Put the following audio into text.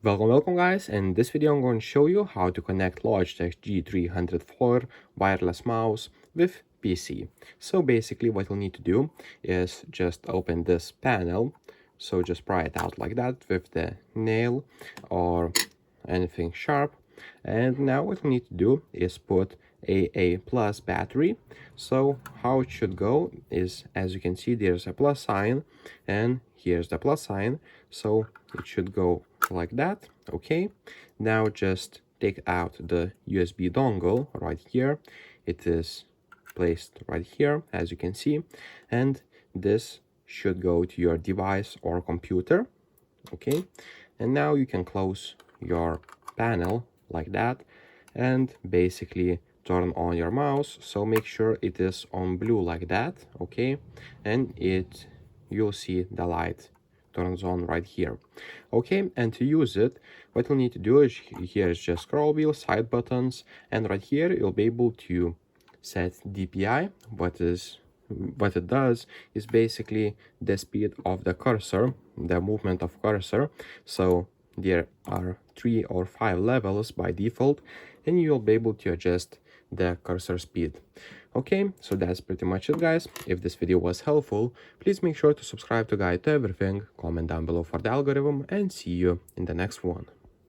Welcome guys. In this video I'm going to show you how to connect Logitech G304 wireless mouse with PC. So basically what you'll need to do is just open this panel. So just pry it out like that with the nail or anything sharp. And now what we need to do is put a plus battery. So how it should go is, as you can see, there's a plus sign and here's the plus sign. So it should go like that. Okay, now just take out the USB dongle right here. It is placed right here, as you can see, and this should go to your device or computer. Okay, and now you can close your panel like that and basically turn on your mouse. So make sure it is on blue like that. Okay, and you'll see the light turns on right here. Okay, and to use it, what you'll need to do is here is just scroll wheel, side buttons, and right here you'll be able to set DPI. What it does is basically the speed of the cursor, the movement of cursor. So there are 3 or 5 levels by default, and you'll be able to adjust the cursor speed. Okay, so that's pretty much it, guys. If this video was helpful, please make sure to subscribe to Guide to Everything, comment down below for the algorithm, and see you in the next one.